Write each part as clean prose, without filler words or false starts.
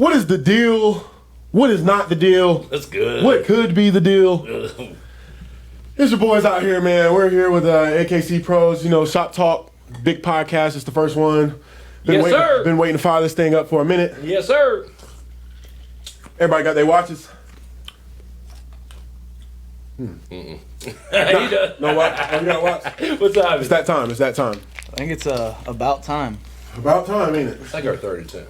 What is the deal? What is not the deal? That's good. What could be the deal? It's your boys out here, man. We're here with AKC Pros. You know, Shop Talk, big podcast. It's the first one. Sir. Been waiting to fire this thing up for a minute. Yes, sir. Everybody got their watches? How you doing? No watch? Oh, you got a watch? What time? It's that time. It's that time. I think it's about time. About time, ain't it? It's like our 32.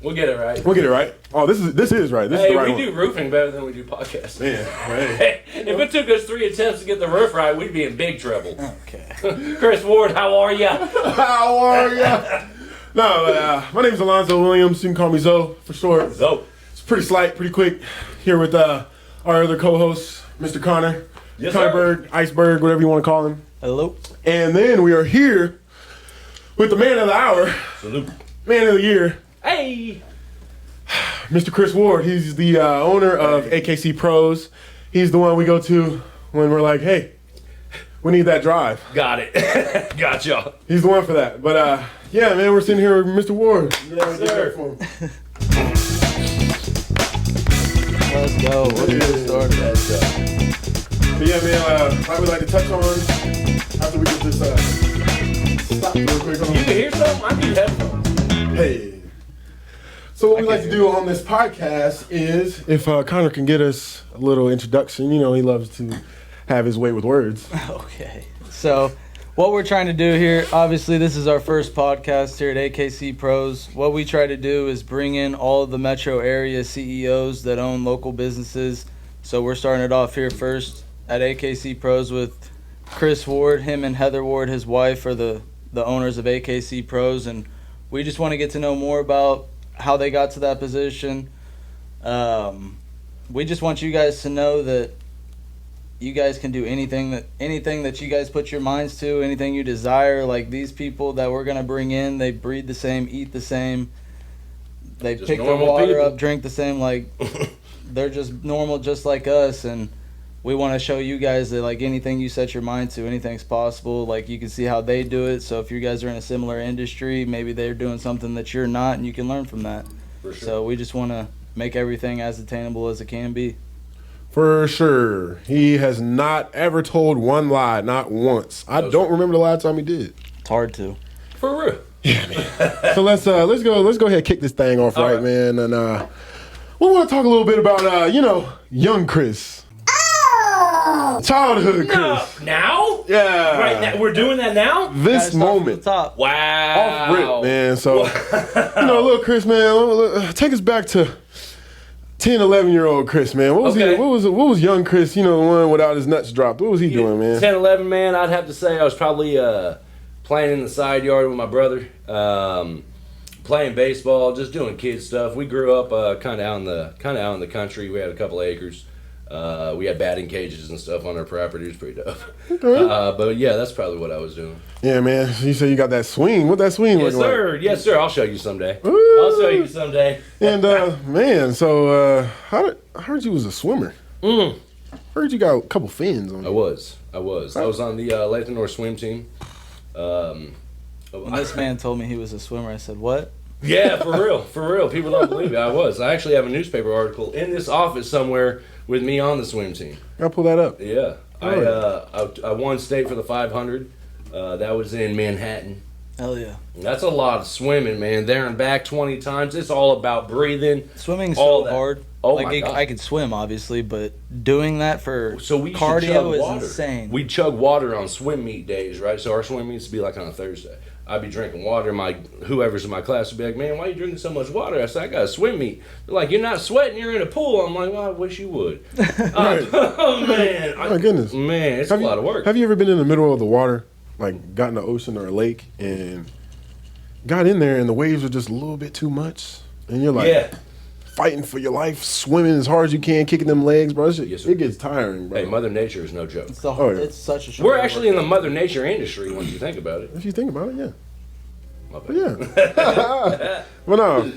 We'll get it right. We'll get it right. Oh, this is right. This is the right we one. do roofing better than we do podcasts. Man, hey. If it took us 3 attempts to get the roof right, we'd be in big trouble. Okay. Chris Ward, how are ya? How are ya? No, my name is Alonzo Williams. You can call me Zoe for short. So, It's pretty slight, pretty quick. Here with our other co-host, Mr. Connor. Yes, Connor sir. Berg, Iceberg, whatever you want to call him. Hello. And then we are here with the man of the hour, salute. man of the year, Hey. Mr. Chris Ward. He's the owner of AKC Pros. He's the one we go to when we're like, hey, we need that drive. Got it. Got y'all. He's the one for that. But yeah, man, we're sitting here with Mr. Ward. Yes, sir. Let's go. Let's get started. But yeah, man, I would like to touch on after we get this stop real quick. You can hear something? I need headphones. Hey. So what we like to do on this podcast is, if Connor can get us a little introduction, you know, he loves to have his way with words. Okay. So, what we're trying to do here, obviously, this is our first podcast here at AKC Pros. What we try to do is bring in all of the metro area CEOs that own local businesses. So, we're starting it off here first at AKC Pros with Chris Ward. Him and Heather Ward, his wife, are the owners of AKC Pros. And we just want to get to know more about how they got to that position. We just want you guys to know that you guys can do anything that you guys put your minds to, anything you desire. Like these people that we're gonna bring in, they breathe the same, eat the same, they Just pick their normal water people. up, drink the same. Like they're just normal, just like us. And we want to show you guys that like anything you set your mind to, anything's possible. Like you can see how they do it. So if you guys are in a similar industry, maybe they're doing something that you're not, and you can learn from that. For sure. So we just want to make everything as attainable as it can be. For sure. He has not ever told one lie, not once. I don't remember the last time he did. It's hard to. For real. So let's go ahead and kick this thing off All right, right. man. And we want to talk a little bit about young Chris. Childhood Chris. No. Now? Yeah. Right now? We're doing that now? This Gotta start from moment. the top. Wow. Off rip, man. So, little Chris, man, take us back to 10, 11-year-old Chris, man. What was Okay. he? What was young Chris? You know, the one without his nuts dropped. What was he doing, man? 10, 11, man, I'd have to say I was probably playing in the side yard with my brother, playing baseball, just doing kid stuff. We grew up kind of out in the country. We had a couple acres. We had batting cages and stuff on our property. It was pretty tough. Okay. But yeah, that's probably what I was doing. Yeah, man. You say you got that swing. What that swing Yes, look like? sir. Yes, sir. I'll show you someday. Ooh. I'll show you someday. And man, so I heard you was a swimmer. Heard you got a couple fins on I you. was on the Lathan North swim team. When this man told me he was a swimmer, I said, "What?" Yeah, for real. People don't believe it. I was. I actually have a newspaper article in this office somewhere with me on the swim team. Gotta pull that up. Yeah, I won state for the 500. That was in Manhattan. Hell yeah! That's a lot of swimming, man. There and back 20 times. It's all about breathing. Swimming's All so that. hard. Oh like my God. I could swim, obviously, but doing that for So we used to chug cardio is water. insane. We'd chug water on swim meet days, right? So our swim meets would be like on a Thursday. I'd be drinking water. Whoever's in my class would be like, "Man, why are you drinking so much water?" I said, "I got a swim meet." They're like, "You're not sweating. You're in a pool." I'm like, "Well, I wish you would." Right. Oh man, Oh my goodness. man, it's a lot of work. Have you ever been in the middle of the water, like got in the ocean or a lake, and got in there and the waves are just a little bit too much, and you're like Yeah. fighting for your life, swimming as hard as you can, kicking them legs, bro. Yes, sir. It gets tiring, bro. Hey, Mother Nature is no joke. It's, the Oh, hard, yeah. it's such a short We're actually in the workout. Mother Nature industry once you think about it. If you think about it, yeah. My bad. But yeah. But no,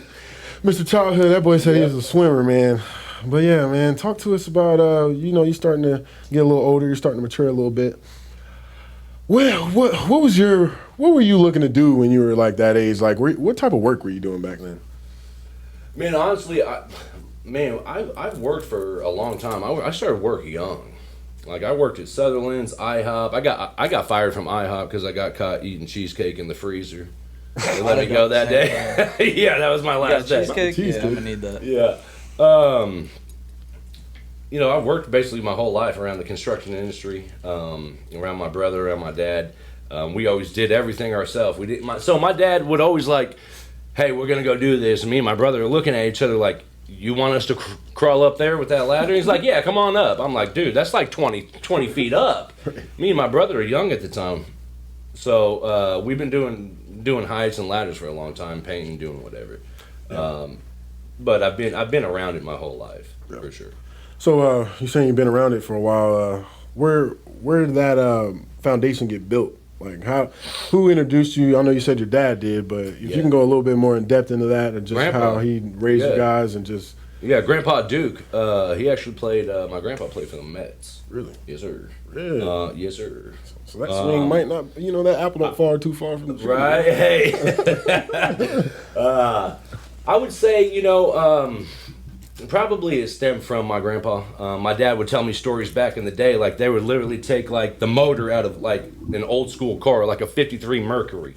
Mr. Childhood, that boy said he was a swimmer, man. But yeah, man, talk to us about, you're starting to get a little older, you're starting to mature a little bit. Well, what were you looking to do when you were like that age? Like, what type of work were you doing back then? Man, honestly, I've worked for a long time. I started work young. Like I worked at Sutherland's, IHOP. I got fired from IHOP because I got caught eating cheesecake in the freezer. They let me go that day. Yeah, that was my last day. Cheesecake? Yeah, I'm gonna need that. Yeah. You know, I've worked basically my whole life around the construction industry, around my brother, around my dad. We always did everything ourselves. So my dad would always like, hey, we're going to go do this. And me and my brother are looking at each other like, you want us to crawl up there with that ladder? He's like, yeah, come on up. I'm like, dude, that's like 20 feet up. Me and my brother are young at the time. So we've been doing heights and ladders for a long time, painting, doing whatever. Yeah. But I've been around it my whole life, for sure. So you're saying you've been around it for a while. Where did that foundation get built? Like who introduced you? I know you said your dad did, but if you can go a little bit more in depth into that and just how he raised you guys and just. Yeah, Grandpa Duke. He actually played. My grandpa played for the Mets. Really? Yes, sir. Really? Yes, sir. So that swing might not. That apple don't fall too far from the tree. Right. Hey. I would say probably it stemmed from my grandpa. My dad would tell me stories back in the day, like they would literally take like the motor out of like an old school car, like a '53 Mercury.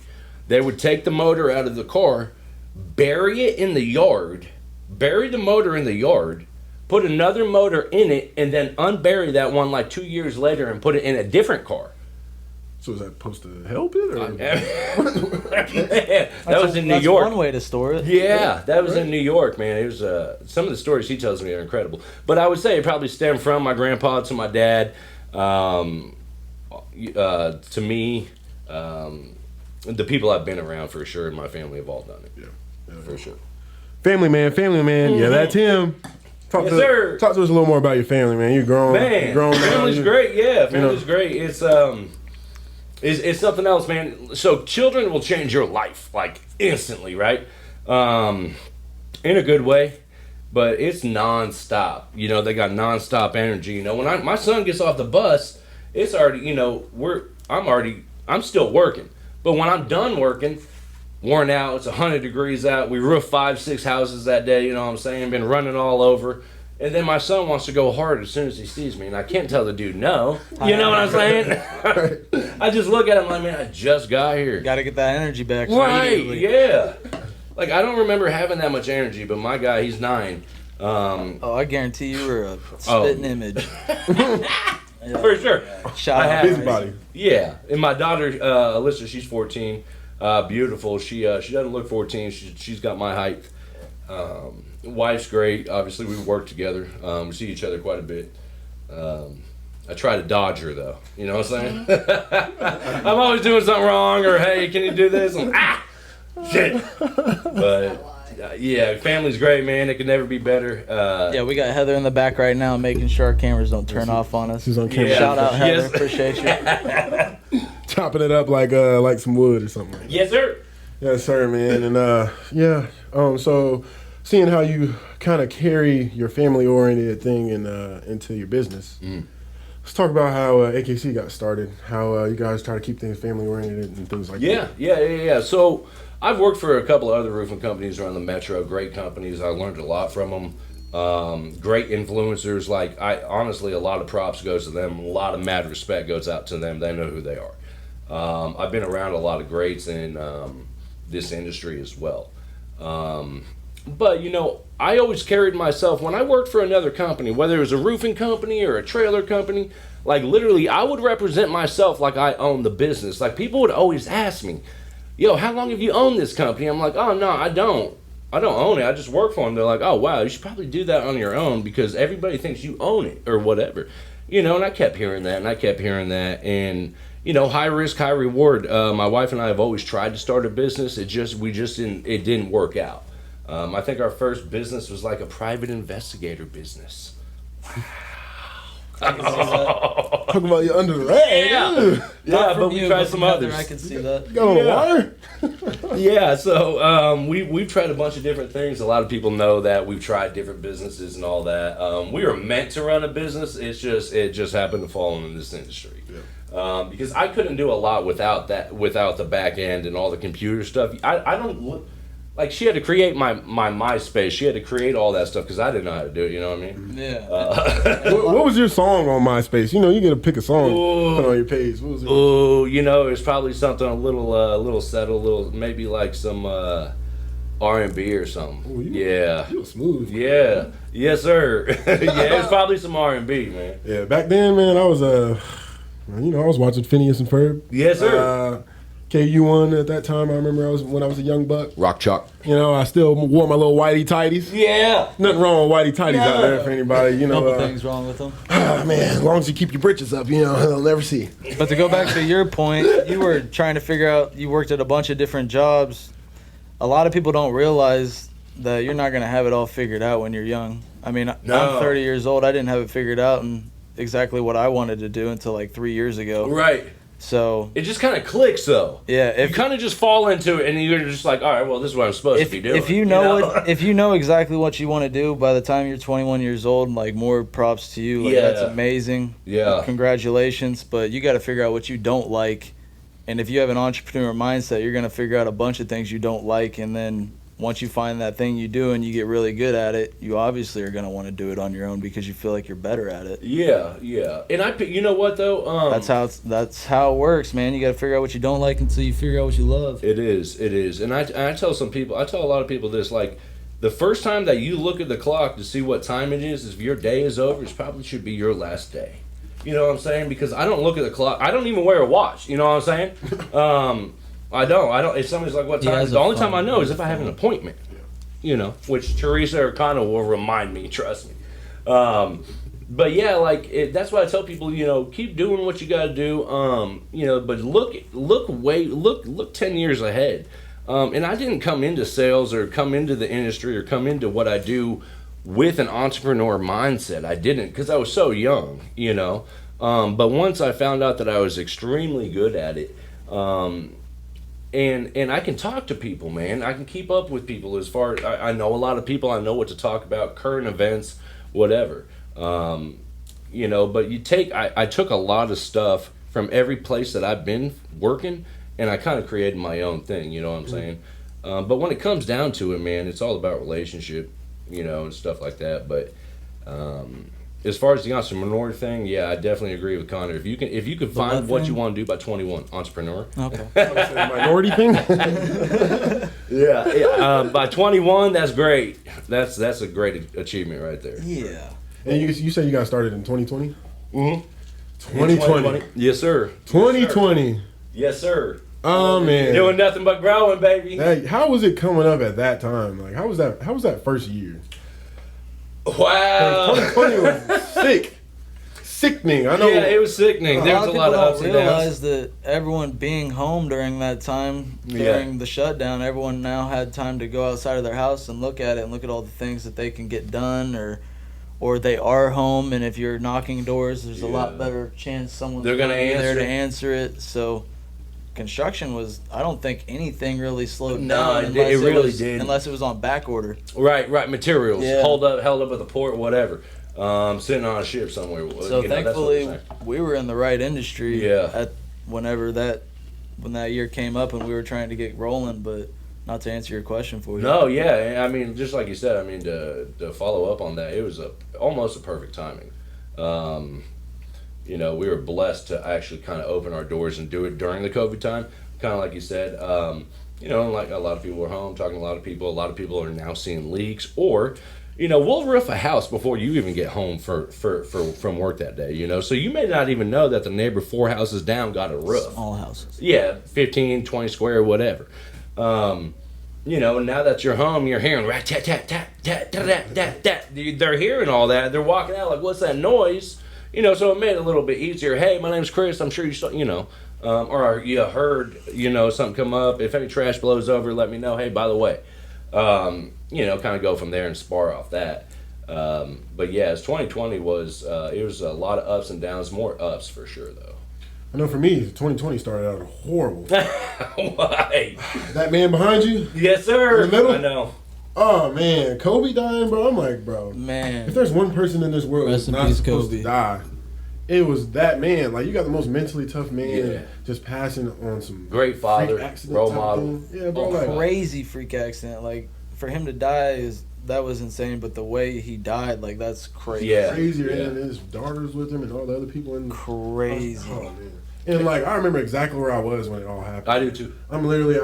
They would take the motor out of the car, bury it in the yard, bury the motor in the yard, put another motor in it, and then unbury that one like 2 years later and put it in a different car. So is that supposed to help it? Or? That was in New York. That's one way to store it. Yeah, that was in New York, man. It was some of the stories he tells me are incredible. But I would say it probably stemmed from my grandpa to my dad, to me, the people I've been around for sure, and my family have all done it. Yeah, for sure. Family man. Mm-hmm. Yeah, that's him. Talk to us a little more about your family, man. You're grown. Man, family's great. Yeah, family's great. It's something else, man. So children will change your life, like, instantly, right? In a good way, but it's nonstop. They got nonstop energy. When my son gets off the bus, it's already, I'm still working. But when I'm done working, worn out, it's 100 degrees out, we roofed 5-6 houses that day, you know what I'm saying? Been running all over. And then my son wants to go hard as soon as he sees me, and I can't tell the dude no. You know what I'm saying? I just look at him like, man, I just got here. Got to get that energy back. Right, yeah. Like, I don't remember having that much energy, but my guy, he's 9. I guarantee you were a spitting image. Yeah. For sure. Busybody. Yeah. And my daughter, Alyssa, she's 14. Beautiful. She doesn't look 14. She's got my height. Wife's great. Obviously, we work together. We see each other quite a bit. I try to dodge her, though. You know what I'm saying? I'm always doing something wrong, or, hey, can you do this? Shit. But, yeah, family's great, man. It could never be better. Yeah, we got Heather in the back right now making sure our cameras don't turn off on us. She's on camera. Yeah. Shout out, Heather. Yes. Appreciate you. Chopping it up like some wood or something. Yes, sir. Yes, sir, man. And, so seeing how you kind of carry your family-oriented thing into your business, let's talk about how AKC got started, how you guys try to keep things family-oriented and things like that. Yeah. So I've worked for a couple of other roofing companies around the metro, great companies. I learned a lot from them. Great influencers. Like, honestly, a lot of props goes to them. A lot of mad respect goes out to them. They know who they are. I've been around a lot of greats in this industry as well. But, I always carried myself, when I worked for another company, whether it was a roofing company or a trailer company, like, literally, I would represent myself like I owned the business. Like, people would always ask me, yo, how long have you owned this company? I'm like, oh, no, I don't own it. I just work for them. They're like, oh, wow, you should probably do that on your own because everybody thinks you own it or whatever. And I kept hearing that, and high risk, high reward. My wife and I have always tried to start a business. It didn't work out. I think our first business was like a private investigator business. Wow. Talking about your underwear. Yeah, but we tried some others. I can see that. You got on water? Yeah, so we've tried a bunch of different things. A lot of people know that we've tried different businesses and all that. We were meant to run a business. It just happened to fall into this industry. Yeah. Because I couldn't do a lot without the back end and all the computer stuff. I don't like she had to create my MySpace. She had to create all that stuff because I didn't know how to do it. You know what I mean? Yeah. What was your song on MySpace? You know, you get to pick a song put on your page. What was it? Oh, you know, it's probably something a little settled, maybe like some R&B or something. Ooh, yeah. You were smooth. Yeah. Yes, sir. Yeah, it's probably some R&B, man. Yeah, back then, man, I was you know, I was watching Phineas and Ferb. Yes, sir. KU1 at that time. I remember when I was a young buck. Rock chalk. You know, I still wore my little whitey tighties. Yeah. Nothing wrong with whitey tighties out there for anybody. You know, Couple things wrong with them. Man, as long as you keep your britches up, you know, they'll never see. But to go back to your point, you were trying to figure out. You worked at a bunch of different jobs. A lot of people don't realize that you're not going to have it all figured out when you're young. I mean, No. I'm 30 years old. I didn't have it figured out and exactly what I wanted to do until like 3 years ago. Right. So It just kind of clicks, though. yeah, You kind of just fall into it, and you're just like, all right, well, this is what I'm supposed to be doing. if you know if you know exactly what you want to do by the time you're 21 years old, like more props to you. Like, Yeah. that's amazing. Yeah. Congratulations. But you got to figure out what you don't like, and if you have an entrepreneur mindset, you're gonna figure out a bunch of things you don't like, and then once you find that thing you do and you get really good at it, you obviously are gonna want to do it on your own because you feel like you're better at it. Yeah. And you know what, though? That's how it works, man. You got to figure out what you don't like until you figure out what you love. It is. And I tell a lot of people this, like, the first time that you look at the clock to see what time it is, if your day is over, it probably should be your last day. You know what I'm saying? Because I don't look at the clock. I don't even wear a watch. You know what I'm saying? I don't. If somebody's like, what He time? has The a only time I phone. know is if I have an appointment. You know, which Teresa or Connor will remind me. Trust me. But yeah, like that's why I tell people, you know, keep doing what you got to do. You know, but look 10 years ahead. And I didn't come into sales or come into the industry or come into what I do with an entrepreneur mindset. I didn't, because I was so young, you know. But once I found out that I was extremely good at it, and I can talk to people, man. I can keep up with people as far as I know a lot of people. I know what to talk about, current events, whatever. You know, but I took a lot of stuff from every place that I've been working, and I kind of created my own thing, you know what I'm saying? But when it comes down to it, man, it's all about relationship, you know, and stuff like that. But as far as the entrepreneur thing, yeah, I definitely agree with Connor. If you can find what you want to do by 21, entrepreneur. Okay. Minority thing? Yeah. By 21, that's great. That's a great achievement right there. Yeah. And you say you got started in 2020? Mm-hmm. 2020. Yes, sir. 2020. Yes, sir. Oh man. Doing nothing but growing, baby. Hey, how was it coming up at that time? Like, how was that first year? Wow. 2020 was sickening. I know. Yeah, it was sickening. There was a lot of ups and downs. realize that everyone being home during that time, during the shutdown, everyone now had time to go outside of their house and look at it and look at all the things that they can get done, or they are home, and if you're knocking doors, there's a lot better chance someone's They're gonna be there answer to it. answer it. So construction was, I don't think anything really slowed No, down it really did. unless it was on back order. Right. Materials. Yeah. Held up at the port, whatever. Sitting on a ship somewhere. So you know, that's what thankfully we're saying. we were in the right industry Yeah. at when that year came up and we were trying to get rolling. But not to answer your question for you. No, yeah. I mean, just like you said, I mean, to follow up on that, it was almost a perfect timing. You know, we were blessed to actually kind of open our doors and do it during the COVID time. Kind of like you said, you know, like a lot of people are home, talking to a lot of people are now seeing leaks, or, you know, we'll roof a house before you even get home from work that day, you know. So you may not even know that the neighbor 4 houses down got a roof. Small houses. Yeah, 15, 20 square, whatever. You know, now that you're home, you're hearing rat tat tat tat tat tat tat tat. They're hearing all that. They're walking out like, what's that noise? You know, so it made it a little bit easier. Hey, my name's Chris. I'm sure you saw, you know, or you heard, you know, something come up. If any trash blows over, let me know. Hey, by the way, you know, kind of go from there and spar off that. But yeah, as 2020 was, it was a lot of ups and downs. More ups for sure, though. I know for me, 2020 started out horrible. Why? That man behind you? Yes, sir. In the middle? I know. Oh man, Kobe dying, bro. I'm like, bro. Man. If there's one person in this world Rest who's in not peace, supposed Kobe. to die, it was that man. Like, you got the most mentally tough man Yeah. just passing on some Great father, freak accident role type model. thing. Yeah, bro. Like, Crazy freak accident. Like, for him to die that was insane, but the way he died, like, that's crazy. Yeah. crazier, Yeah. and his daughters with him and all the other people in. Crazy. Oh man. And like, I remember exactly where I was when it all happened. I do too. I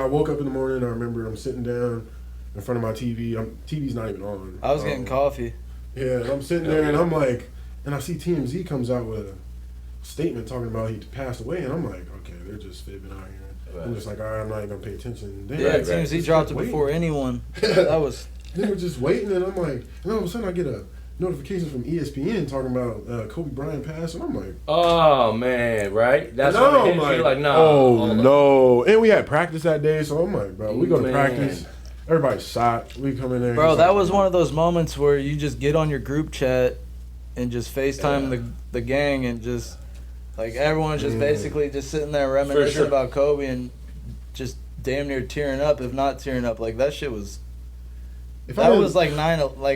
woke up in the morning. I remember I'm sitting down in front of my TV. TV's not even on. I was getting coffee. Yeah, and I'm sitting there and I'm like, and I see TMZ comes out with a statement talking about he passed away, and I'm like, okay, they're just fibbing out here. Right. I'm just like, all right, I'm not even gonna pay attention. Then Yeah, Right, it seems he just dropped it kept before waiting. anyone. That was. They were just waiting, and I'm like, and all of a sudden I get a notification from ESPN talking about Kobe Bryant passed, and I'm like, Oh man, right? That's no, what it I'm hits. You're like, no. oh hold on. no, and we had practice that day, so I'm like, bro, we go to Man. practice, everybody's shot, we come in there, Bro, it's that like, was one of those moments where you just get on your group chat and just FaceTime the gang and just, like, everyone's just basically just sitting there reminiscing sure. about Kobe and just damn near tearing up, if not tearing up. Like, that shit was. If That I was like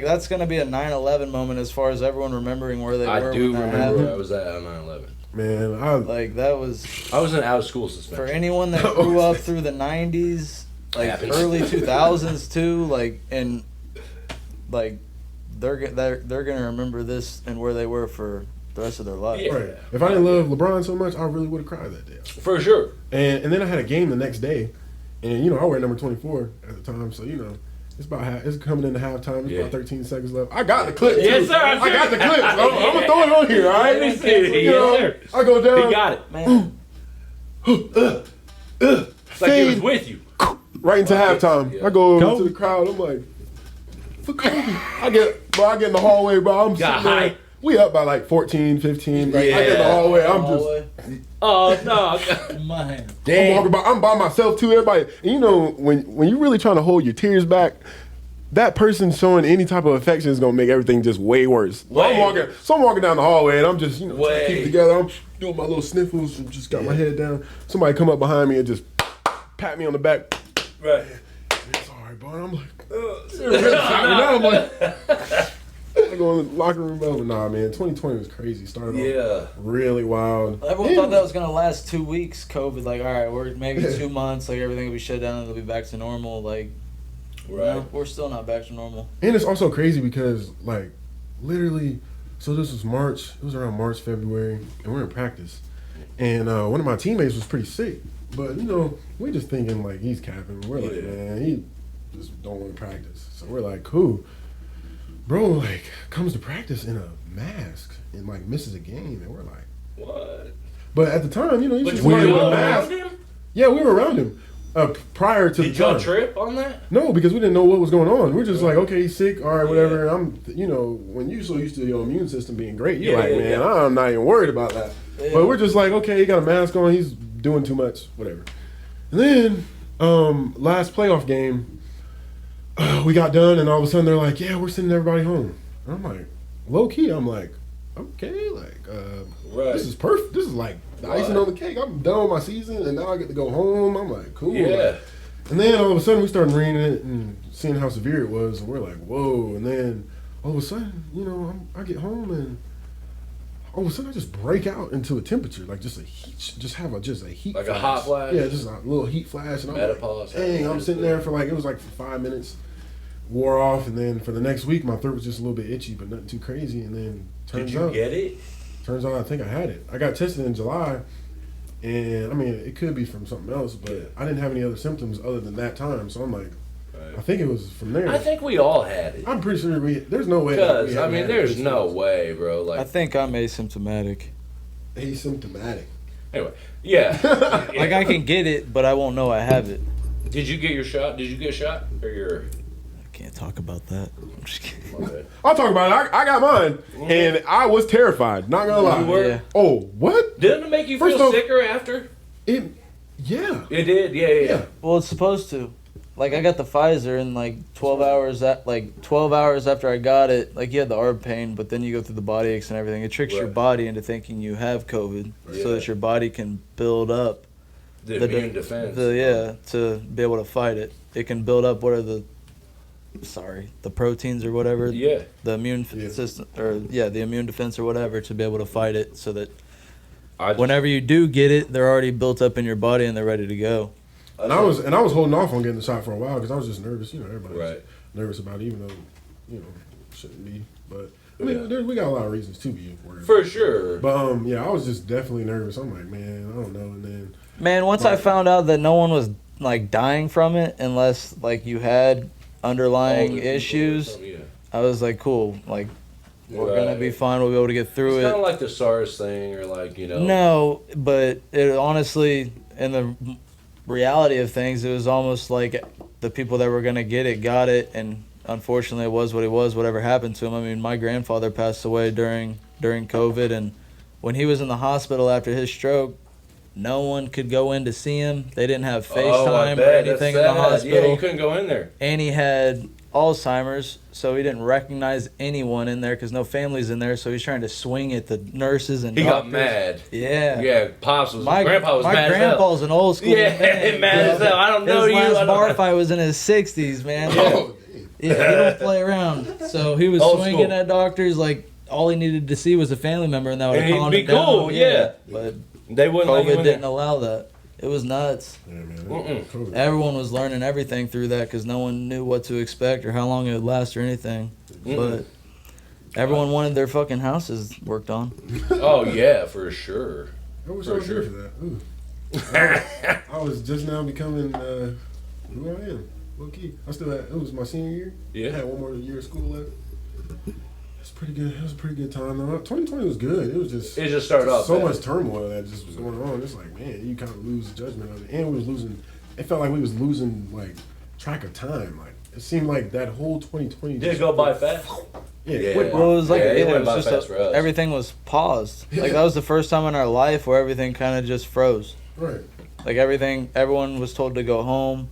that's gonna be a 9/11 moment as far as everyone remembering where they I were do when that remember happened. I was at 9/11. man, Like, that was I was in out of school for suspension. anyone that grew up through the 90s, like Happens. early 2000s too, like, and like they're gonna remember this and where they were for the rest of their life. Yeah. right. If I didn't love LeBron so much, I really would have cried that day. For sure. And then I had a game the next day, and I wear number 24 at the time, so it's coming into halftime. It's Yeah. about 13 seconds left. I got the clip. Too. Yes, sir, I'm I got the sure. clip. I'm gonna throw it on here. All right. Let me see it. You know, Yes, sir. I go down. He got it. Man, It's like he was with you. right into halftime. Yeah. I go over Kobe. to the crowd. I'm like, for Kobe. I get in the hallway, bro. I'm Got sitting there. hype. We up by like 14, 15. Like, I get in the Yeah. hallway. I'm just. Oh no. man. I'm by myself too. Everybody, and when you're really trying to hold your tears back, that person showing any type of affection is gonna make everything just way worse. So I'm walking down the hallway and I'm just trying to keep it together. I'm doing my little sniffles and just got my head down. Somebody come up behind me and just pat me on the back. Right. It's all right, bro. And I'm like, now I'm like. I go in the locker room, but nah, man. 2020 was crazy. Started off really wild. Everyone thought that was gonna last 2 weeks. COVID, like, all right, we're maybe 2 months, like everything will be shut down and it'll be back to normal. Like, Right. we're still not back to normal. And it's also crazy because, like, literally, so this was March. It was around March, February, and we're in practice. And one of my teammates was pretty sick. But, we just thinking, like, he's capping. We're like, man, he just don't want to practice. So we're like, cool. Bro, like, comes to practice in a mask and, like, misses a game. And we're like, What? but at the time, you But just were wearing you a around mask. him? Yeah, we were around him prior to Did the y'all time. trip on that? No, because we didn't know what was going on. We're just like, okay, he's sick, all right, whatever. And I'm, when you're so used to your immune system being great, you're like, man, I'm not even worried about that. Yeah. But we're just like, okay, he got a mask on, he's doing too much, whatever. And then, last playoff game, we got done, and all of a sudden they're like, yeah, we're sending everybody home. And I'm like, low key, I'm like, okay, like, Right. this is perfect. This is like the icing on the cake. I'm done with my season, and now I get to go home. I'm like, cool. Yeah. Like, and then all of a sudden we started reading it and seeing how severe it was, and we're like, whoa. And then all of a sudden, I get home and all of a sudden I just break out into a temperature, like just a heat, just a heat Like a flash. hot flash? Yeah, just a little heat flash. And I'm Menopause. like, dang, I'm sitting there for it was like for 5 minutes, wore off, and then for the next week my throat was just a little bit itchy, but nothing too crazy. And then Did you get it? Turns out I think I had it. I got tested in July, and I mean it could be from something else, but I didn't have any other symptoms other than that time. So I'm like, I think it was from there. I think we all had it. I'm pretty sure there's no way. that we Because, haven't had it. there's no way, bro. I Like, think I'm asymptomatic. Asymptomatic. anyway. Yeah. Like, I can get it, but I won't know I have it. Did you get your shot? Did you get a shot? Or your... I can't talk about that. I'm just kidding. My bad. I'll talk about it. I got mine, and I was terrified. Not gonna lie. You were? Yeah. Oh, what? Didn't it make you First feel off- sicker after? It? Yeah. It did? Yeah. Well, it's supposed to. Like, I got the Pfizer, and 12 hours after I got it, like, you had the ARB pain, but then you go through the body aches and everything. It tricks your Right. body into thinking you have COVID, so that your body can build up The immune defense. to be able to fight it. It can build up what are the the proteins or whatever. Yeah. The immune system, or the immune defense or whatever, to be able to fight it, so that whenever you do get it, they're already built up in your body and they're ready to go. And I was holding off on getting the shot for a while because I was just nervous. You know, everybody's nervous about it, even though, you know, shouldn't be. But I mean, we got a lot of reasons to be worried. For sure. But I was just definitely nervous. I'm like, man, I don't know. And then, man, once I found out that no one was like dying from it unless like you had underlying issues, I was like, cool, like we're gonna be fine. We'll be able to get through it. It's kind of like the SARS thing, or like, you know. No, but it honestly, in the reality of things, it was almost like the people that were gonna get it got it, and unfortunately, it was what it was. Whatever happened to him. I mean, my grandfather passed away during COVID, and when he was in the hospital after his stroke, no one could go in to see him. They didn't have FaceTime or anything in the hospital. Yeah, you couldn't go in there. And he had Alzheimer's, so he didn't recognize anyone in there because no family's in there. So he's trying to swing at the nurses and doctors. Got mad. Yeah. Yeah, Grandpa was mad My grandpa's an old school man. Mad as hell. I don't know you. His last bar fight was in his 60s, man. Yeah, he don't play around. So he was swinging at doctors like all he needed to see was a family member, and that would calm him down. Cool, yeah. But they wouldn't COVID didn't allow that. It was nuts. Yeah, man. Everyone was learning everything through that because no one knew what to expect or how long it would last or anything. But everyone wanted their fucking houses worked on. Oh, yeah, for sure. I wish I was here for that. I was just now becoming who I am. Low key. It was my senior year. Yeah. I had one more year of school left. It's pretty good. It was a pretty good time though. 2020 was good. It just started off so much turmoil that just was going on. It's like, man, you kind of lose judgment of it. And we was losing. It felt like we was losing like track of time. Like it seemed like that whole 2020 did it go by fast. Yeah. Well, it was like it went by just fast for us. Everything was paused. Like that was the first time in our life where everything kind of just froze. Right. Like everyone was told to go home,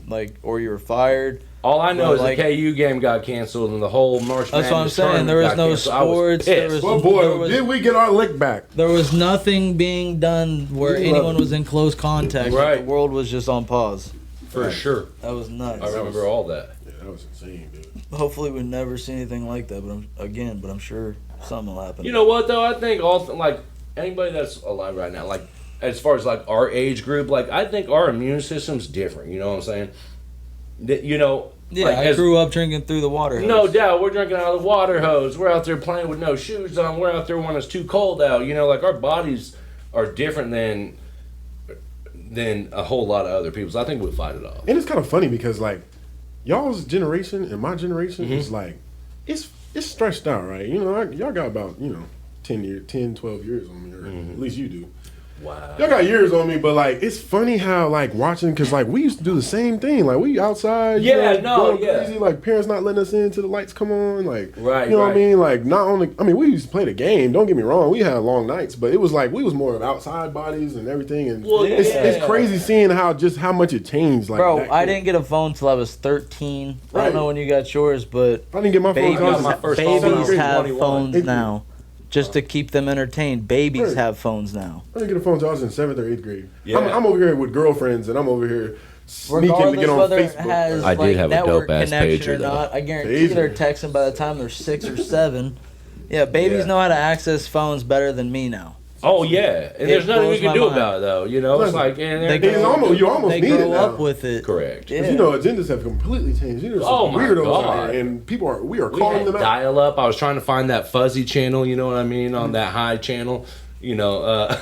like, or you were fired. All I know is like, the KU game got canceled and the whole March Madness. That's what I'm saying. There was no sports. Did we get our lick back? There was nothing being done where anyone was in close contact. Right. The world was just on pause. For sure. That was nuts. I remember all that. Yeah, that was insane, dude. Hopefully we never see anything like that, but I'm sure something will happen. You know what though? I think like anybody that's alive right now, like as far as like our age group, like I think our immune system's different. You know what I'm saying? You know. Yeah, like, I grew up drinking through the water hose. No doubt, we're drinking out of the water hose. We're out there playing with no shoes on. We're out there when it's too cold out. You know, like our bodies are different than a whole lot of other people's. I think we'll fight it off. And it's kind of funny because like y'all's generation and my generation is like it's stretched out, right? You know, y'all got about 10, 12 years on me, or at least you do. Wow. Y'all got years on me, but like it's funny how like watching, because like we used to do the came thing. Like we outside, going crazy. Like parents not letting us in till the lights come on. Like right, you know what I mean? Like not only, I mean, we used to play the game. Don't get me wrong, we had long nights, but it was like we was more of outside bodies and everything. And it's crazy seeing how much it changed. Like, bro, I didn't get a phone till I was 13. Right. I don't know when you got yours, but I didn't get my phone. Babies have phones now. Just to keep them entertained. Babies have phones now. I didn't get a phone until I was in 7th or 8th grade. Yeah. I'm over here with girlfriends, and I'm over here sneaking to get on Facebook. I did have a dope-ass pager, though. I guarantee they're texting by the time they're 6 or 7. Yeah, babies know how to access phones better than me now. Oh, yeah. And there's nothing we can do about it, though. You know, it's like... you almost need it now. They grow up with it. Correct. Yeah. You know, agendas have completely changed. There's some weirdos out there, and we are calling them out. Dial up. I was trying to find that fuzzy channel, you know what I mean, on that high channel. You know,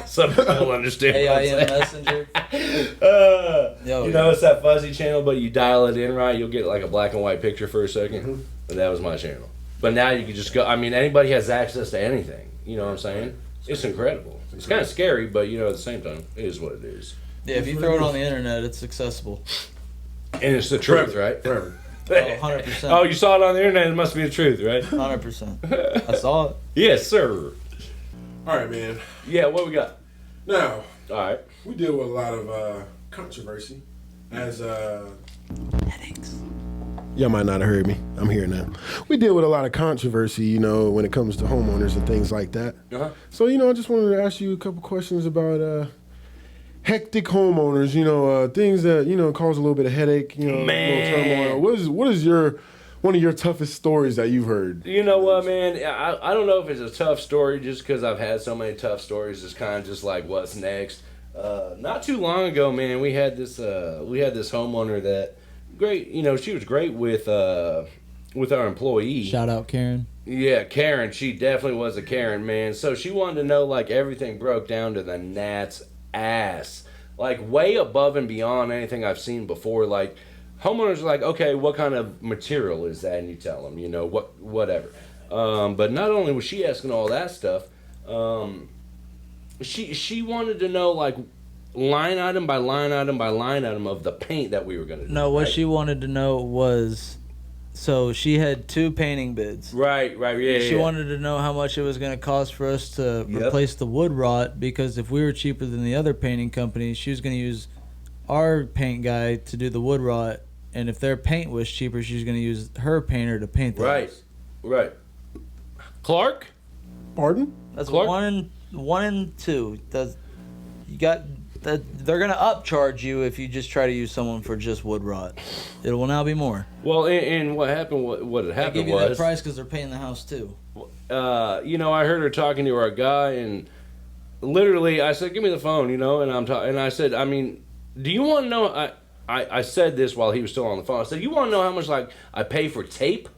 some people don't understand AIM Messenger. You know, it's that fuzzy channel, but you dial it in right, you'll get like a black and white picture for a second. And that was my channel. But now you can just go... I mean, anybody has access to anything. You know what I'm saying? It's incredible. It's kind of scary, but you know, at the same time, it is what it is. Yeah, if you throw it on the internet, it's accessible. And it's the truth, right? Forever. Oh, 100%. Oh, you saw it on the internet, it must be the truth, right? 100%. I saw it. Yes, sir. All right, man. Yeah, what we got? Now, all right. We deal with a lot of controversy as headaches. Y'all might not have heard me. I'm here now. We deal with a lot of controversy, you know, when it comes to homeowners and things like that. So, you know, I just wanted to ask you a couple questions about hectic homeowners, things that, cause a little bit of headache, Man. a little turmoil. What is one of your toughest stories that you've heard? You know what, man? I don't know if it's a tough story just because I've had so many tough stories. It's kind of just like what's next. Not too long ago, man, we had this homeowner that great. She was great with our employee. Shout out Karen. Yeah, Karen. She definitely was a Karen, man. So she wanted to know like everything broke down to the gnat's ass, like way above and beyond anything I've seen before. Like homeowners are like, okay, what kind of material is that? And you tell them, whatever. But not only was she asking all that stuff, she wanted to know like line item by line item by line item of the paint that we were going to do. No, what she wanted to know was, so she had 2 painting bids. Right, yeah. She wanted to know how much it was going to cost for us to replace the wood rot, because if we were cheaper than the other painting company, she was going to use our paint guy to do the wood rot, and if their paint was cheaper, she was going to use her painter to paint the house. Right. Clark? Pardon? That's Clark? one and 2. They're gonna upcharge you if you just try to use someone for just wood rot. It will now be more. Well, and what happened? What had They happened give you was that price because they're painting the house too. I heard her talking to our guy, and literally, I said, "Give me the phone," and and I said, "I mean, do you want to know?" I said this while he was still on the phone. I said, "You want to know how much like I pay for tape?"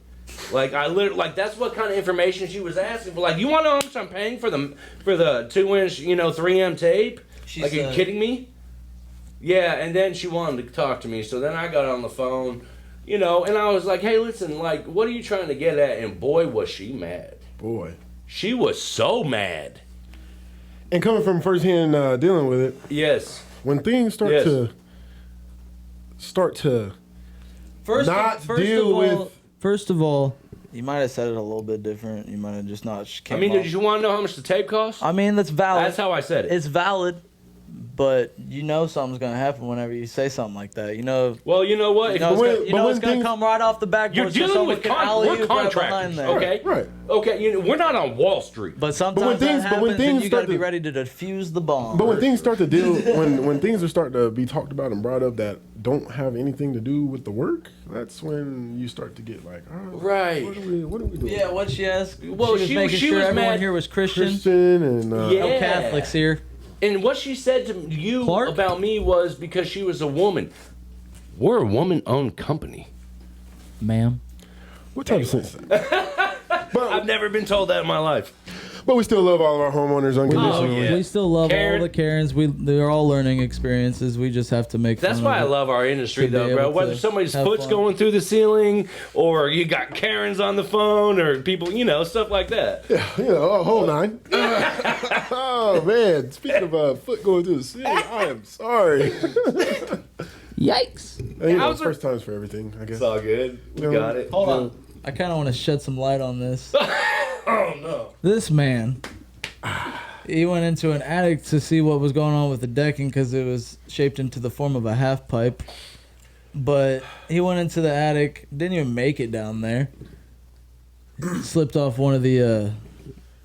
Like I literally, like that's what kind of information she was asking for. Like, you want to know how much I'm paying for the 2-inch 3M tape? She Like, said, are you kidding me? Yeah, and then she wanted to talk to me, so then I got on the phone, and I was like, "Hey, listen, like, what are you trying to get at?" And boy, was she mad. Boy. She was so mad. And coming from firsthand dealing with it, Yes. when things start to First of all, you might have said it a little bit different. You might have just not. Did you want to know how much the tape cost? I mean, that's valid. That's how I said it. It's valid, but something's gonna happen whenever you say something like that. Well, you know what? It's gonna come right off the backboard. You're dealing with we're contractors, okay? Right. Okay, we're not on Wall Street. But sometimes that happens, and you got to be ready to defuse the bomb. But when things start to when things are starting to be talked about and brought up that don't have anything to do with the work, that's when you start to get like, right. What are we doing? Yeah, what she asked. Well, she was making sure was everyone mad. here was Christian. And No Catholics here. And what she said to you Clark? about me was because she was a woman. We're a woman-owned company. Ma'am. what type of sense? I've never been told that in my life. But we still love all of our homeowners unconditionally. Oh, yeah. We still love Karen. all the Karens. They're all learning experiences. We just have to make fun That's of why I it. love our industry, To be though, bro. able Whether to somebody's have foot's fun. going through the ceiling, or you got Karens on the phone, or people, stuff like that. A whole 9. Oh man! Speaking of foot going through the ceiling, I am sorry. Yikes. First times for everything, I guess. It's all good. We got it. Hold on. I kind of want to shed some light on this. Oh, no. This man, he went into an attic to see what was going on with the decking because it was shaped into the form of a half pipe. But he went into the attic, didn't even make it down there. Slipped off one of the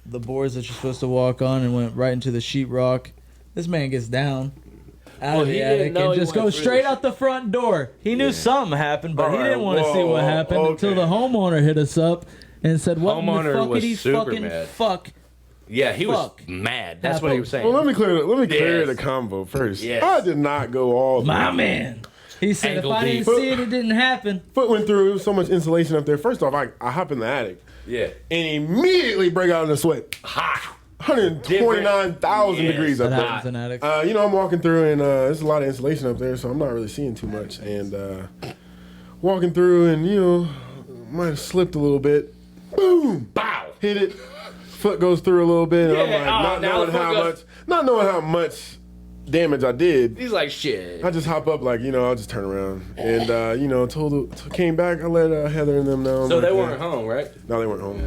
boards that you're supposed to walk on and went right into the sheetrock. This man gets down out of the attic and just goes straight out the front door. He knew something happened, but he didn't want to see what happened until the homeowner hit us up and said, "What in the Homeowner was fuckity super fucking mad. fuck?" Yeah, he was Fuck. mad. That's what he was saying. Well, let me clear Yes. the combo first. Yes. I did not go all the My way. man. He said, Ankle if I didn't deep. see it, it didn't happen. Foot went through. There was so much insulation up there. First off, I hop in the attic Yeah. and immediately break out in a sweat. Hot. 129,000 Yes. degrees That up there. happens in attics. I'm walking through and there's a lot of insulation up there, so I'm not really seeing too much. And walking through and might have slipped a little bit. Boom! Bow. Hit it. Foot goes through a little bit, and Yeah, I'm like, now the foot not knowing how much damage I did. He's like, shit. I just hop up like, I'll just turn around and came back. I let Heather and them know. So I'm they like, weren't home, right? No, they weren't home.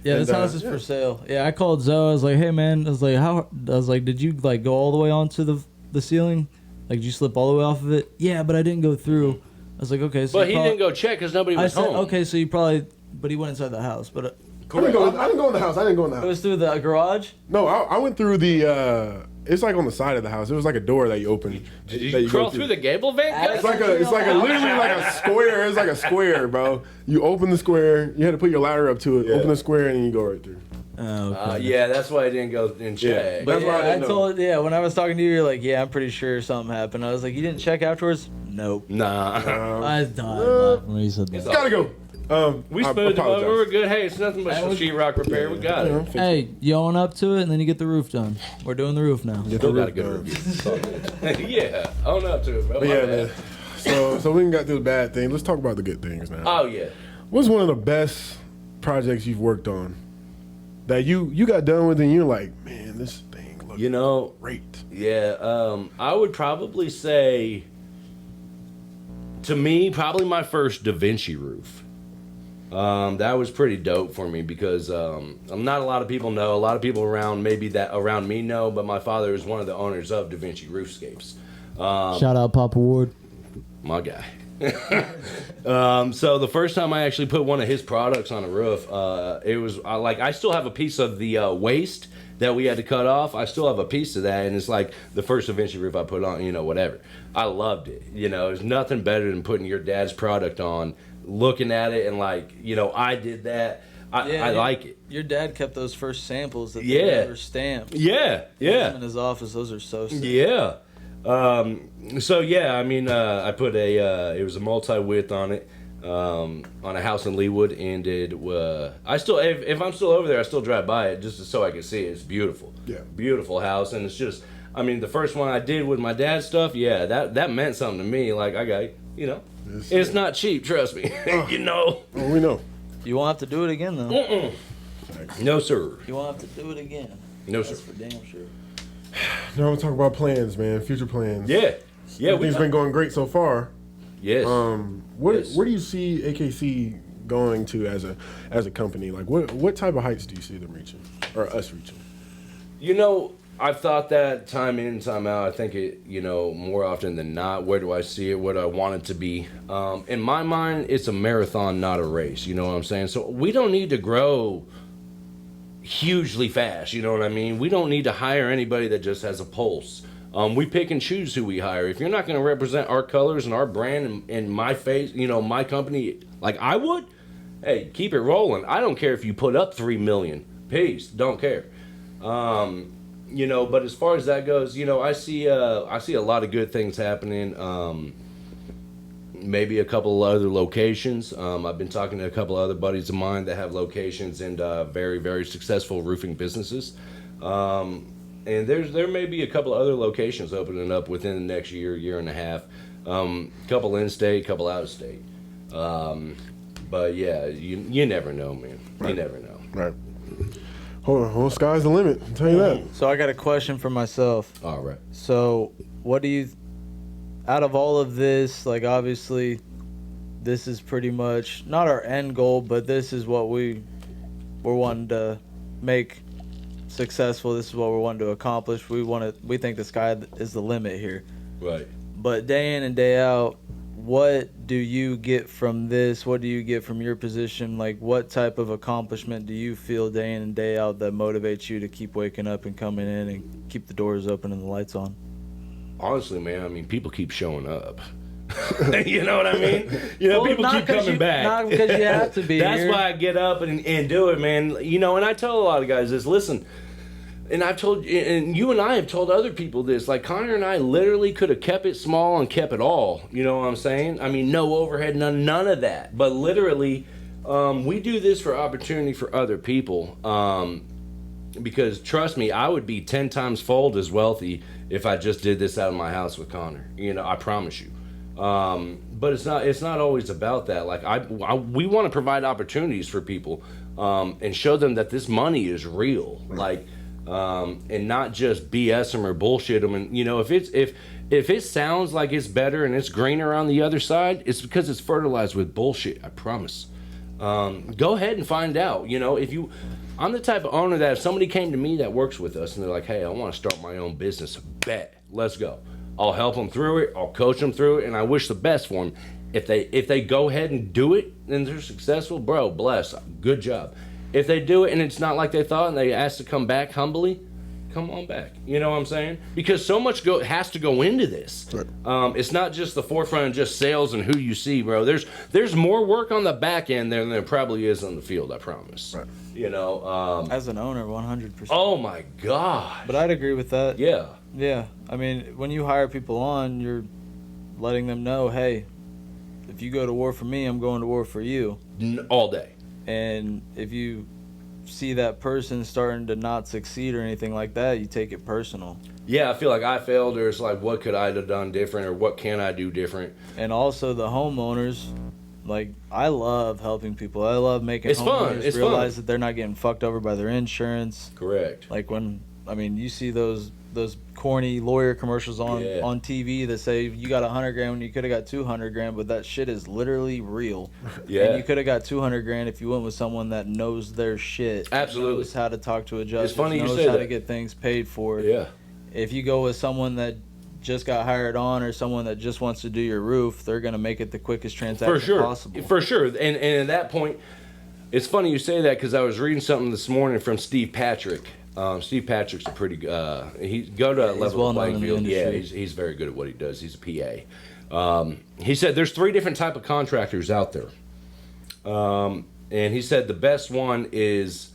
Yeah, this And, house is for sale. Yeah, I called Zoe. I was like, "Hey, man," I was like, "Did you like go all the way onto the ceiling? Like, did you slip all the way off of it?" Yeah, but I didn't go through. I was like, "Okay." So But he didn't go check because nobody I was said, home. "Okay, so you probably," but he went inside the house. But I didn't go in the house. it was through the garage. No, I went through the it's like on the side of the house. It was like a door that you open. Did that you go crawl through the gable vent? It's like a literally like a square. It's like a square, bro. You open the square. You had to put your ladder up to it. Open the square, and then you go right through. Oh, okay. Yeah, that's why I didn't go and check. But That's why I yeah, I didn't know. told when I was talking to you, you're like, yeah, I'm pretty sure something happened. I was like, you didn't check afterwards? Nope. Nah. I died when he said that. Gotta go. We I smoothed it over. apologize. We're good. Hey, it's nothing but some sheetrock repair. We got it. Hey, you own up to it, and then you get the roof done. We're doing the roof now. Get the Still got a roof good done. review. Yeah, own up to it, bro. But My yeah, bad. man. So we got through the bad things. Let's talk about the good things now. Oh yeah. What's one of the best projects you've worked on that you got done with and you're like, man, this thing looks You know, great. yeah. I would probably say, to me, probably my first Da Vinci roof. That was pretty dope for me because not a lot of people know. A lot of people around me know, but my father is one of the owners of Da Vinci Roofscapes. Shout out Papa Ward. My guy. So the first time I actually put one of his products on a roof, it was I still have a piece of the waste that we had to cut off. I still have a piece of that, and it's like the first Da Vinci roof I put on. Whatever. I loved it. There's nothing better than putting your dad's product on, looking at it, and I did that. I like it. Your dad kept those first samples that Yeah. they never stamped. Yeah. In his office, those are so sick. Yeah. So yeah, I mean, I put it was a multi-width on it, on a house in Leawood, and I still, if I'm still over there, I still drive by it just so I can see it. It's beautiful. Yeah. Beautiful house, and it's just, I mean, the first one I did with my dad's stuff, yeah, that meant something to me. Like, I got, it's not cheap, trust me. Oh, we know. You won't have to do it again, though. No, sir. You won't have to do it again. No, That's sir. for damn sure. Now we'll talk about plans, man. Future plans. Yeah. Yeah, Everything's been going great so far. Yes. Where Yes. do you see AKC going to as a company? Like what type of heights do you see them reaching or us reaching? I've thought that time in, time out. I think it, more often than not, where do I see it? What do I want it to be? In my mind, it's a marathon, not a race. You know what I'm saying? So we don't need to grow hugely fast. You know what I mean? We don't need to hire anybody that just has a pulse. We pick and choose who we hire. If you're not going to represent our colors and our brand and my face, my company, like I would, hey, keep it rolling. I don't care if you put up 3 million. Peace. Don't care. But as far as that goes, I see a lot of good things happening. Maybe a couple of other locations. I've been talking to a couple of other buddies of mine that have locations and very, very successful roofing businesses. And there may be a couple of other locations opening up within the next year and a half. Couple in-state, couple out-of-state. But yeah, you never know, man. Right. You never know. Right. Hold on. Well, sky's the limit. I'll tell you that. So I got a question for myself. All right. So what do you, out of all of this, like obviously this is pretty much not our end goal, but this is what we're wanting to make successful. This is what we're wanting to accomplish. We think the sky is the limit here. Right. But day in and day out, what do you get from this? What do you get from your position? Like, what type of accomplishment do you feel day in and day out that motivates you to keep waking up and coming in and keep the doors open and the lights on? Honestly, man, I mean, people keep showing up. You know what I mean? Well, people not keep coming back. Not because you have to be That's here. why I get up and do it, man. And I tell a lot of guys this. Listen, and I've told, and you and I have told other people this. Like, Connor and I literally could have kept it small and kept it all. You know what I'm saying? I mean, no overhead, none of that. But literally, we do this for opportunity for other people. Because trust me, I would be 10 times fold as wealthy if I just did this out of my house with Connor. I promise you. But it's not always about that. Like we want to provide opportunities for people, and show them that this money is real. Like, and not just BS them or bullshit them. And if it sounds like it's better and it's greener on the other side, it's because it's fertilized with bullshit. I promise. Go ahead and find out. I'm the type of owner that if somebody came to me that works with us and they're like, hey, I want to start my own business, bet, let's go. I'll help them through it. I'll coach them through it, and I wish the best for them. If they go ahead and do it and they're successful, bro, bless, good job. If they do it and it's not like they thought and they ask to come back humbly, come on back. You know what I'm saying? Because so much has to go into this. Right. It's not just the forefront of just sales and who you see, bro. There's more work on the back end than there probably is on the field, I promise. Right. You know, As an owner, 100%. oh my God. But I'd agree with that. Yeah. Yeah. I mean, when you hire people on, you're letting them know, hey, if you go to war for me, I'm going to war for you. All day. And if you see that person starting to not succeed or anything like that, you take it personal. Yeah, I feel like I failed, or it's like, what could I have done different, or what can I do different? And also the homeowners, like, I love helping people. I love making It's fun. homeowners It's realize fun. that they're not getting fucked over by their insurance. Correct. Like when, I mean, you see those corny lawyer commercials on TV that say you got $100,000 when you could have got $200,000, but that shit is literally real. Yeah. And you could have got $200,000 if you went with someone that knows their shit. Absolutely. Knows how to talk to a judge. It's funny you knows say how that. to get things paid for. Yeah. If you go with someone that just got hired on or someone that just wants to do your roof, they're gonna make it the quickest transaction possible. For sure. And at that point, it's funny you say that because I was reading something this morning from Steve Patrick. Steve Patrick's a pretty he go to that level of well-known playing in the field. Yeah, industry. he's very good at what he does. He's a PA. He said there's 3 different type of contractors out there. And he said the best one is,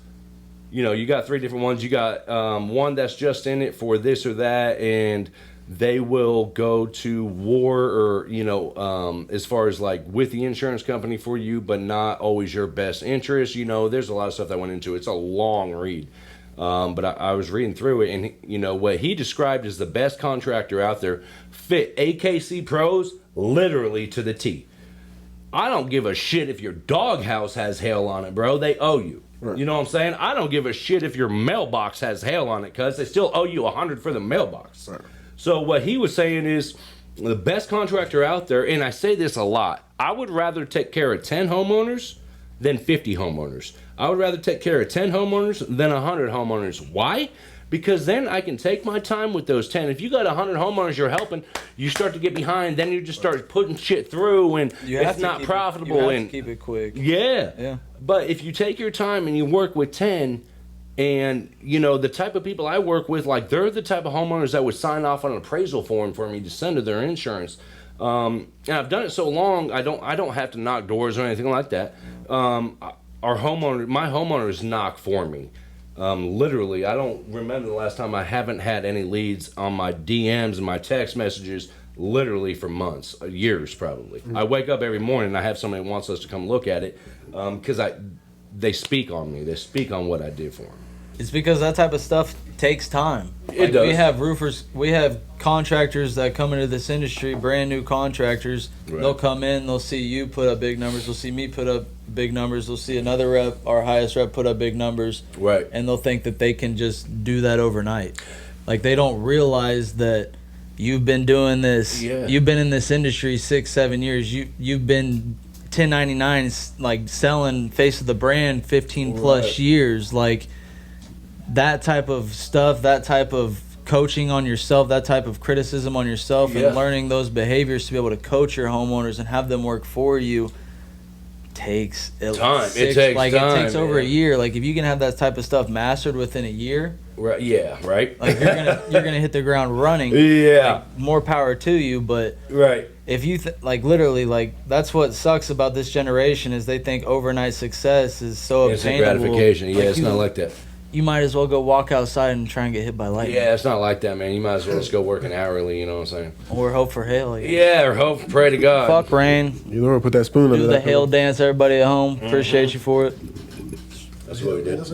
you know, you got 3 different ones. You got one that's just in it for this or that, and they will go to war or, you know, as far as like with the insurance company for you, but not always your best interest. You know, there's a lot of stuff that went into it. It's a long read. But I was reading through it, and, you know, what he described as the best contractor out there fit AKC pros literally to the T. I don't give a shit if your doghouse has hail on it, bro. They owe you. Right. You know what I'm saying? I don't give a shit if your mailbox has hail on it, cuz they still owe you $100 for the mailbox. Right. So what he was saying is the best contractor out there, and I say this a lot, I would rather take care of 10 homeowners than 50 homeowners. I would rather take care of 10 homeowners than 100 homeowners. Why? Because then I can take my time with those 10. If you got 100 homeowners you're helping, you start to get behind, then you just start putting shit through, and it's not profitable. You have and to keep it quick. Yeah. But if you take your time and you work with 10, and, you know, the type of people I work with, like, they're the type of homeowners that would sign off on an appraisal form for me to send to their insurance. And I've done it so long, I don't have to knock doors or anything like that. My homeowners knock for me. Literally, I don't remember the last time I haven't had any leads on my DMs and my text messages, literally for months, years probably. Mm-hmm. I wake up every morning and I have somebody who wants us to come look at it, because they speak on me. They speak on what I did for them. It's because that type of stuff takes time. It does. We have roofers, we have contractors that come into this industry, brand new contractors. Right. They'll come in, they'll see you put up big numbers, they'll see me put up big numbers, they'll see another rep, our highest rep, put up big numbers. Right. And they'll think that they can just do that overnight. Like, they don't realize that you've been doing this. Yeah. You've been in this industry 6-7 years. You've been 1099, like, selling face of the brand 15 plus years. Like, that type of stuff, that type of coaching on yourself, that type of criticism on yourself, and learning those behaviors to be able to coach your homeowners and have them work for you takes time. It takes over a year. Like, if you can have that type of stuff mastered within a year, right? Yeah, right. Like, you're gonna hit the ground running. Yeah, like, more power to you. But right, if you literally, like, that's what sucks about this generation is they think overnight success is so instant obtainable. gratification. Yeah, like, it's not like that. You might as well go walk outside and try and get hit by lightning. Yeah, it's not like that, man. You might as well just go working hourly, you know what I'm saying? Or hope for hail. Yeah, or hope, pray to God. Fuck rain. You know, put that spoon under Do that. the hail dance, everybody at home. Mm-hmm. Appreciate you for it. That's what we did.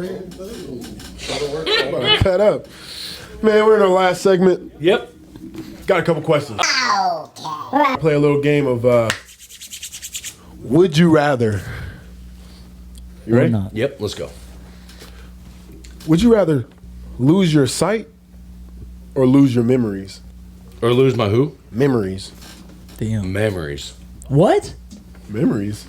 Cut up. Man, we're in our last segment. Yep. Got a couple questions. Play a little game of Would You Rather. You ready? Not. Yep, let's go. Would you rather lose your sight or lose your memories? Or lose my who? Memories. Damn. Memories. What? Memories?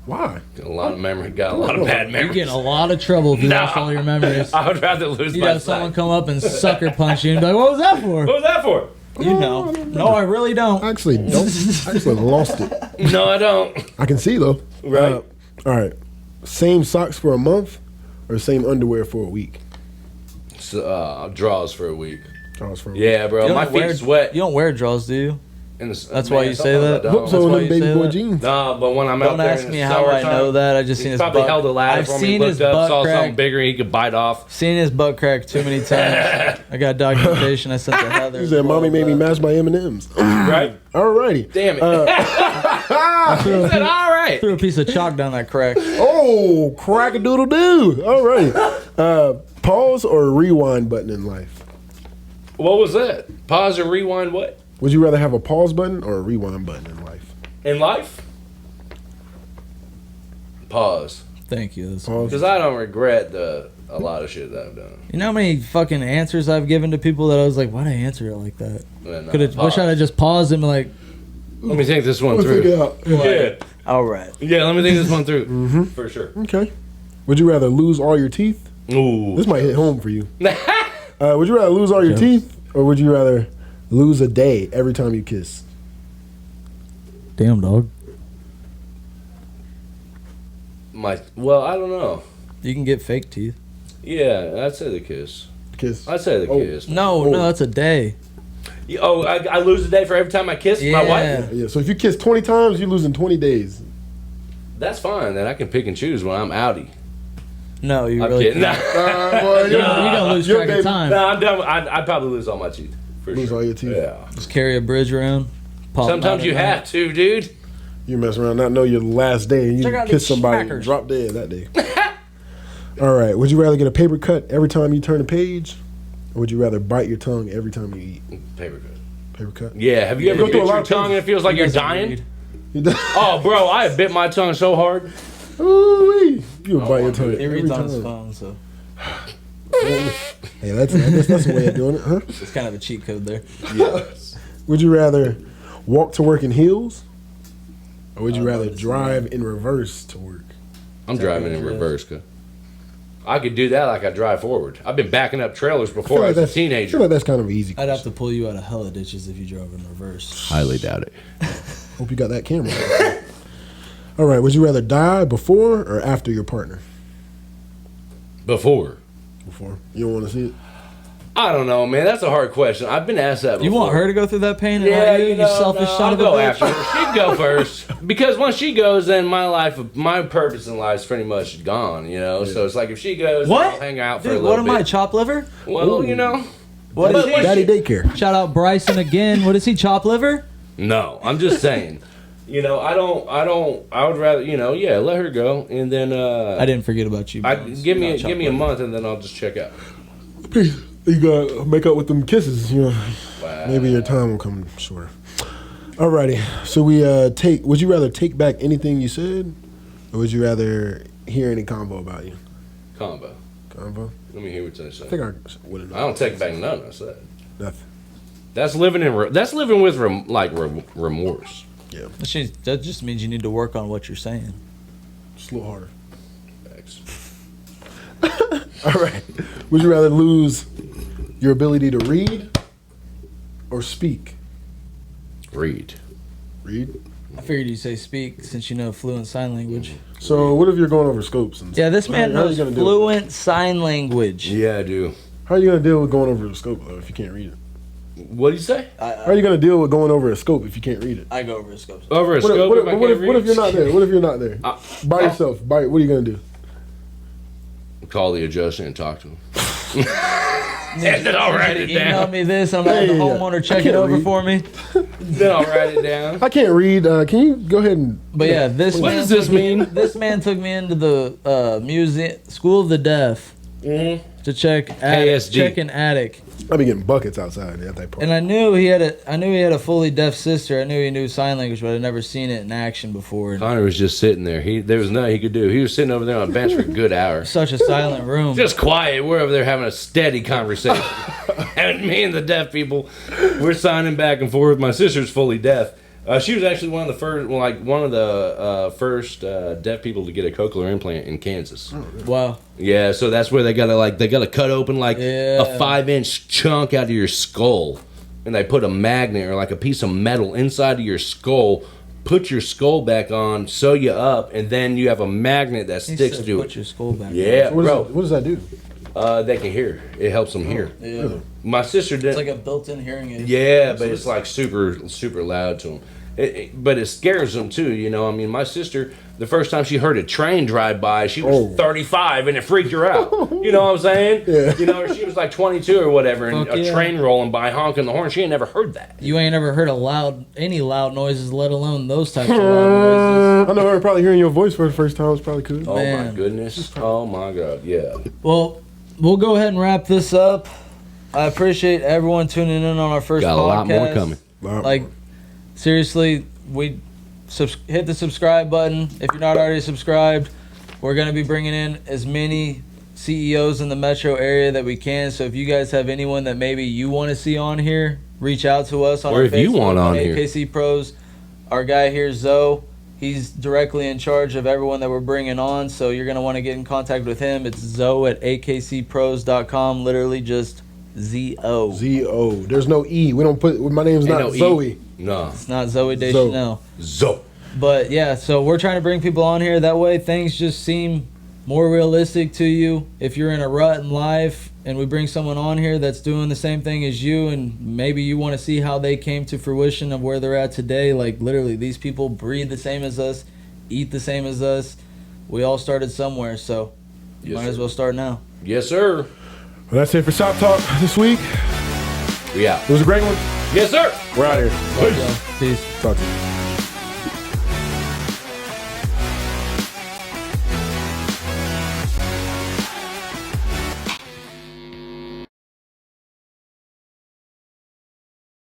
Why? Got a lot of memory. Got a lot of bad memories. You get in a lot of trouble if you lost all your memories. I would rather lose You'd my have someone sight. come up and sucker punch you and be like, what was that for? What was that for? You know. No, I really don't. I actually don't. I actually lost it. No, I don't. I can see though. Right. All right. Same socks for a month or same underwear for a week? draws for a week. Draws for a Yeah, bro. You My don't feet wear- sweat. You don't wear draws, do you? That's why you say that? Whoop, That's so why them you baby say boy that? jeans. Nah, but when I'm out Don't there ask in me the how I summertime, know that. I just he seen his probably butt. held a ladder I've for me, seen his looked up, butt saw crack. something bigger he could bite off. Seen his butt crack too many times. I got documentation. I sent to Heather. He said, "Mommy made me mashed by M&Ms." Right? Alrighty. Damn it. He said, all right. Threw a piece of chalk down that crack. Oh, crack-a-doodle-doo. Alrighty. Pause or rewind button in life? What was that? Pause or rewind what? Would you rather have a pause button or a rewind button in life? In life? Pause. Thank you. That's Pause. Because I don't regret a lot of shit that I've done. You know how many fucking answers I've given to people that I was like, why'd I answer it like that? And, Could have wish I'd have just paused and been like, let me think this one Let's figure through. it out. Yeah. all right. Yeah, let me think this one through. For sure. Okay. Would you rather lose all your teeth? Ooh. This might hit home for you. Would you rather lose all your teeth, or would you rather lose a day every time you kiss? Damn, dog. Well, I don't know. You can get fake teeth. Yeah, I'd say the kiss. Kiss. I'd say the kiss. No, Oh. no, that's a day. Oh, I lose a day for every time I kiss my wife? Yeah. So if you kiss 20 times, you're losing 20 days. That's fine. Then I can pick and choose when I'm outie. No, you I'm really kidding. can't. Boy, You're gonna lose Your track of baby- time. No, I'm done. I'd probably lose all my teeth. For Lose sure. all your teeth. Yeah. Just carry a bridge around. Pop Sometimes out you at night. have to, dude. You mess around, not know your last day, and you Check out kiss these somebody and smackers. drop dead that day. All right. Would you rather get a paper cut every time you turn a page, or would you rather bite your tongue every time you eat? Paper cut. Paper cut. Yeah. Have you You ever go through bit a lot your of tongue and it feels like He you're doesn't dying? read. Oh, bro, I have bit my tongue so hard. Ooh-wee. You would I bite your want tongue to. He every reads on his time. phone, so Hey, I guess that's a way of doing it, huh? it's kind of a cheat code there. Yes. Would you rather walk to work in heels, or would you rather that's drive in reverse to work? I'm driving in reverse. Cause I could do that like I drive forward. I've been backing up trailers before I was a I feel teenager. like that's kind of an easy. I'd have to pull you out of hella ditches if you drove in reverse. Highly doubt it. Hope you got that camera. All right. Would you rather die before or after your partner? Before. Before. You don't want to see it. I don't know, man. That's a hard question. I've been asked that before. You want her to go through that pain? And Yeah, not you, you know, selfish no, son I'll of a go bitch? after her. She'd go first. Because once she goes, then my purpose in life is pretty much gone, you know? So it's like if she goes, What? I'll hang out for Dude, a little what bit. am I, chop liver? Well, you know. What But is when Daddy she- daycare. Shout out Bryson again. What is he, chop liver? No, I'm just saying. You know, I would rather, you know, yeah, let her go. And then, I didn't forget about you. Bones. give You're me not chop a liver. month and then I'll just check out. You gotta make up with them kisses. You know, Wow. maybe your time will come shorter. Alrighty. So we take. Would you rather take back anything you said, or would you rather hear any convo about you? Combo. Convo. Let me hear what they say. I think I would have. I don't take back none I said. Nothing. That's living with remorse. Yeah. That just means you need to work on what you're saying. Just a little harder. Thanks. All right. Would you rather lose your ability to read or speak? Read. Read. I figured you'd say speak since you know fluent sign language. So what if you're going over scopes? And Yeah, this man how are you knows gonna deal with fluent sign language. Yeah, I do. that? How are you gonna deal with going over the scope though if you can't read it? What do you say? How are you gonna deal with going over a scope if you can't read it? I go over his scopes. Over a What, scope what, if I what, can't if, what if read? you're not there? What if you're not there? By uh, yourself. What are you gonna do? Call the adjuster and talk to him. And then I'll write it Email down. me this. I'm gonna have the Yeah, yeah, yeah. homeowner I check can't it over read. for me. Then I'll write it down. I can't read. Can you go ahead and? But yeah, this What man does this took me- mean? This man took me into the museum, School of the Deaf, to check KSG. check an attic. I'll be getting buckets outside at that point. And I knew he had a fully deaf sister. I knew he knew sign language, but I'd never seen it in action before. Connor was just sitting there. There was nothing he could do. He was sitting over there on a bench for a good hour. Such a silent room. Just quiet. We're over there having a steady conversation. And me and the deaf people, we're signing back and forth. My sister's fully deaf. She was actually one of the first deaf people to get a cochlear implant in Kansas. Wow. Yeah, so that's where they gotta cut open a Yeah. 5-inch chunk out of your skull, and they put a magnet or like a piece of metal inside of your skull. Put your skull back on, sew you up, and then you have a magnet that He sticks said, to put it. your skull back. Yeah, what, bro. what does that do? they can hear. It helps them hear. Yeah. My sister did. It's like a built-in hearing aid. Yeah, but it's like super loud to them. But it scares them too, you know. I mean, my sister, the first time she heard a train drive by, she was 35 and it freaked her out. You know what I'm saying? Yeah. You know, she was like 22 or whatever, and Fuck a yeah. train rolling by honking the horn. She ain't never heard that. You ain't ever heard any loud noises, let alone those types of loud noises. I know her probably hearing your voice for the first time was probably cool. Oh my Man. goodness. Oh my God. Yeah. Well, we'll go ahead and wrap this up. I appreciate everyone tuning in on our first Got a podcast. lot more coming. Like, seriously, hit the subscribe button if you're not already subscribed. We're going to be bringing in as many CEOs in the metro area that we can. So if you guys have anyone that maybe you want to see on here, reach out to us on Or our if you Facebook want on here. AKC Pros. Our guy here, Zoe, he's directly in charge of everyone that we're bringing on. So you're going to want to get in contact with him. It's Zoe at akcpros.com. Literally just Z-O. Z-O. There's no E. We don't put, my name's Ain't not no E. Zoe. No. It's not Zoe Deschanel. Zo. But yeah, so we're trying to bring people on here. That way things just seem more realistic to you. If you're in a rut in life and we bring someone on here that's doing the same thing as you, and maybe you want to see how they came to fruition of where they're at today. Like literally, these people breathe the same as us, eat the same as us. We all started somewhere, so you Yes, might as sir. well start now. Yes, sir. Well, that's it for Shop Talk this week. We out. It was a great one. Yes, sir. We're out here. Peace. Talk to you.